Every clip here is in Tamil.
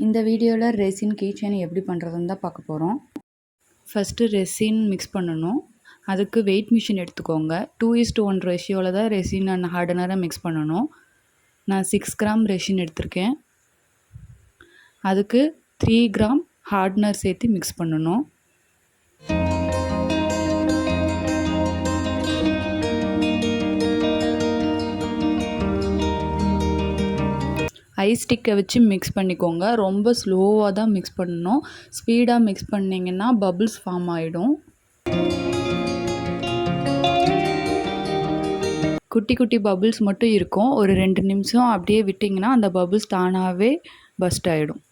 இந்த வீடியோவில் ரெசின் கீ செயின் எப்படி பண்ணுறதுன்னு தான் பார்க்க போகிறோம். ஃபஸ்ட்டு ரெசின் மிக்ஸ் பண்ணணும். அதுக்கு வெயிட் மிஷின் எடுத்துக்கோங்க. 2:1 ரேஷியோவில் தான் ரெசின் அண்ட் ஹார்டனரை மிக்ஸ் பண்ணணும். நான் 6 கிராம் ரெசின் எடுத்திருக்கேன். அதுக்கு 3 கிராம் ஹார்டனர் சேர்த்து மிக்ஸ் பண்ணணும். ஐஸ் ஸ்டிக்கை வச்சு மிக்ஸ் பண்ணிக்கோங்க. ரொம்ப ஸ்லோவாக தான் மிக்ஸ் பண்ணணும். ஸ்பீடாக மிக்ஸ் பண்ணிங்கன்னா பபிள்ஸ் ஃபார்ம் ஆகிடும். குட்டி குட்டி பபிள்ஸ் மட்டும் இருக்கும். ஒரு 2 நிமிஷம் அப்படியே விட்டிங்கன்னா அந்த பபிள்ஸ் தானாகவே பஸ்ட் ஆகிடும்.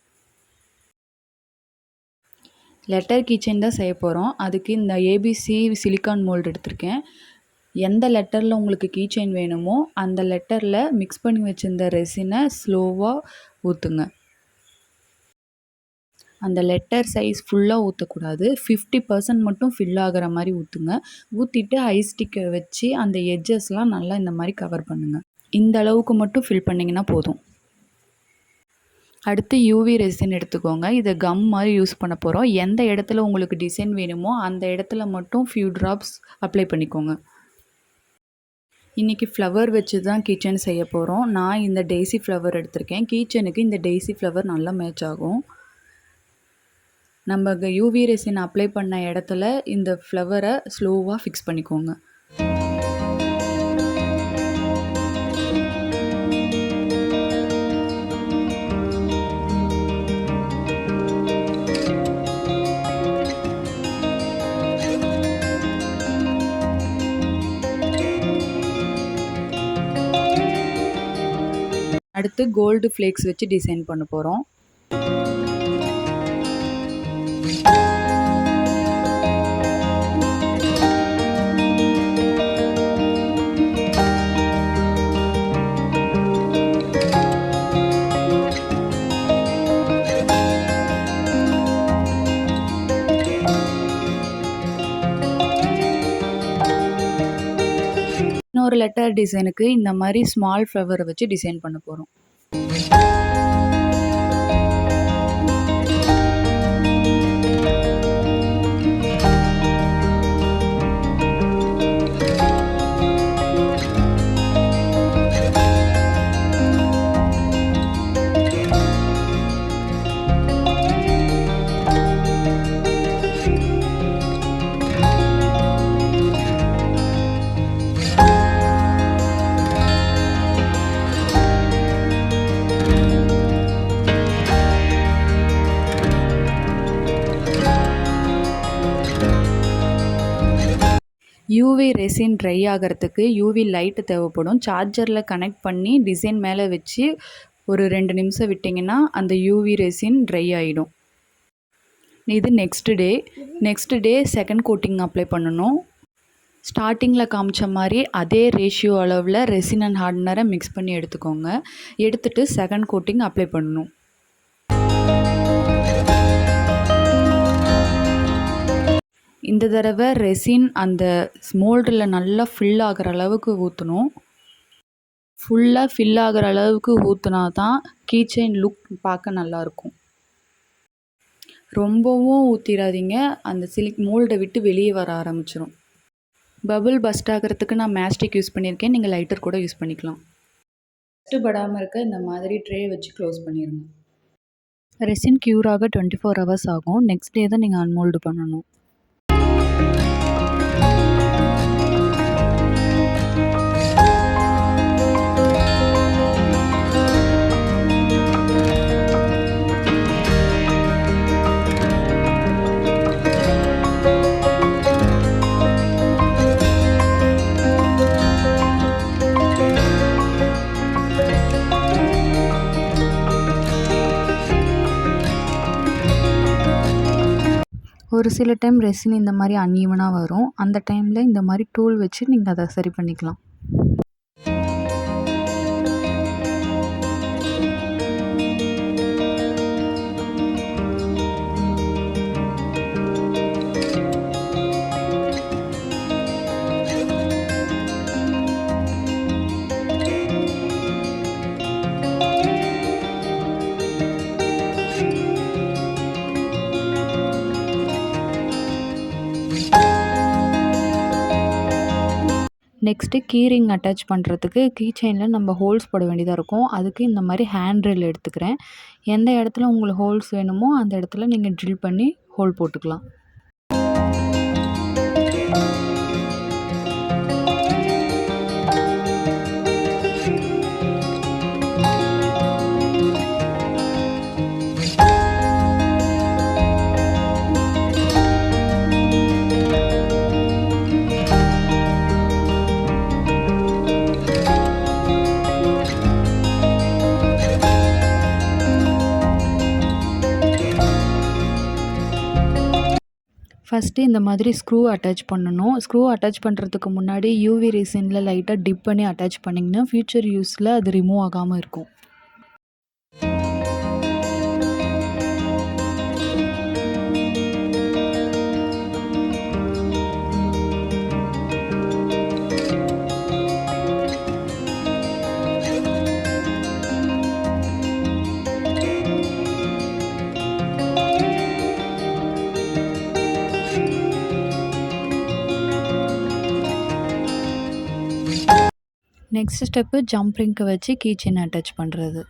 லெட்டர் கீ செயின் தான் செய்ய போகிறோம். அதுக்கு இந்த ஏபிசி சிலிக்கான் மோல்டு எடுத்திருக்கேன். எந்த லெட்டரில் உங்களுக்கு கீ செயின் வேணுமோ அந்த லெட்டரில் மிக்ஸ் பண்ணி வச்சுருந்த ரெசினை ஸ்லோவாக ஊற்றுங்க. அந்த லெட்டர் சைஸ் ஃபுல்லாக ஊற்றக்கூடாது. 50% மட்டும் ஃபில் ஆகிற மாதிரி ஊற்றுங்க. ஊற்றிட்டு ஐஸ் ஸ்டிக்கை வச்சு அந்த எட்ஜஸ்லாம் நல்லா இந்த மாதிரி கவர் பண்ணுங்கள். இந்த அளவுக்கு மட்டும் ஃபில் பண்ணிங்கன்னா போதும். அடுத்து யூவி ரெசின் எடுத்துக்கோங்க. இதை கம் மாதிரி யூஸ் பண்ண போகிறோம். எந்த இடத்துல உங்களுக்கு டிசைன் வேணுமோ அந்த இடத்துல மட்டும் ஃபியூ ட்ராப்ஸ் அப்ளை பண்ணிக்கோங்க. இன்றைக்கி ஃப்ளவர் வச்சு தான் கீ செயின் செய்ய போகிறோம். நான் இந்த டெய்ஸி ஃப்ளவர் எடுத்திருக்கேன். கீ செயினுக்கு இந்த டெய்ஸி ஃப்ளவர் நல்லா மேட்ச் ஆகும். நம்ம யூவி ரெசின் அப்ளை பண்ண இடத்துல இந்த ஃப்ளவரை ஸ்லோவாக ஃபிக்ஸ் பண்ணிக்கோங்க. அடுத்து கோல்டு ஃப்ளேக்ஸ் வச்சு டிசைன் பண்ண போகிறோம். இன்னொரு லெட்டர் டிசைனுக்கு இந்த மாதிரி ஸ்மால் ஃப்ளவரை வச்சு டிசைன் பண்ண போகிறோம். யூவி ரெசின் ட்ரை ஆகிறதுக்கு யூவி லைட்டு தேவைப்படும். சார்ஜரில் கனெக்ட் பண்ணி டிசைன் மேலே வச்சு ஒரு 2 நிமிஷம் விட்டிங்கன்னா அந்த யூவி ரெசின் ட்ரை ஆகிடும். இது next day second coating apply பண்ணணும். ஸ்டார்டிங்கில் காமிச்ச மாதிரி அதே ரேஷியோ அளவில் ரெசின் அண்ட் ஹார்டனரை மிக்ஸ் பண்ணி எடுத்துக்கோங்க. எடுத்துகிட்டு செகண்ட் கோட்டிங் அப்ளை பண்ணணும். இந்த தடவை ரெசின் அந்த மோல்டில் நல்லா ஃபில் ஆகிற அளவுக்கு ஊற்றணும். ஃபுல்லாக ஃபில் ஆகிற அளவுக்கு ஊற்றினா தான் கீ செயின் லுக் பார்க்க நல்லாயிருக்கும். ரொம்பவும் ஊற்றிடாதீங்க, அந்த மோல்டை விட்டு வெளியே வர ஆரம்பிச்சிடும். பபிள் பஸ்ட் ஆகிறதுக்கு நான் மேஸ்டிக் யூஸ் பண்ணியிருக்கேன். நீங்கள் லைட்டர் கூட யூஸ் பண்ணிக்கலாம். பஸ்ட்டு படாமல் இருக்க இந்த மாதிரி ட்ரே வச்சு க்ளோஸ் பண்ணிடுங்க. ரெசின் க்யூர் ஆக 24 ஹவர்ஸ் ஆகும். நெக்ஸ்ட் டே தான் நீங்கள் அன்மோல்டு பண்ணணும். ஒரு சில டைம் ரெசின் இந்த மாதிரி அன்ஈவனாக வரும். அந்த டைமில் இந்த மாதிரி டூல் வச்சு நீங்கள் அதை சரி பண்ணிக்கலாம். நெக்ஸ்ட்டு கீரிங் அட்டாச் பண்ணுறதுக்கு கீ செயினில் நம்ம ஹோல்ஸ் போட வேண்டியதாக இருக்கும். அதுக்கு இந்த மாதிரி ஹேண்ட் ட்ரில் எடுத்துக்கிறேன். எந்த இடத்துல உங்களுக்கு ஹோல்ஸ் வேணுமோ அந்த இடத்துல நீங்கள் ட்ரில் பண்ணி ஹோல் போட்டுக்கலாம். ஃபஸ்ட்டு இந்த மாதிரி ஸ்க்ரூ அட்டாச் பண்ணணும். ஸ்க்ரூ அட்டாச் பண்ணுறதுக்கு முன்னாடி யூவி ரெசினில் லைட்டாக டிப் பண்ணி அட்டாச் பண்ணிங்கன்னா ஃப்யூச்சர் யூஸில் அது ரிமூவ் ஆகாமல் இருக்கும். நெக்ஸ்ட் ஸ்டெப்பு ஜம்ப் ரிங்க்கை வச்சு கீ செயின் அட்டாச் பண்ணுறது.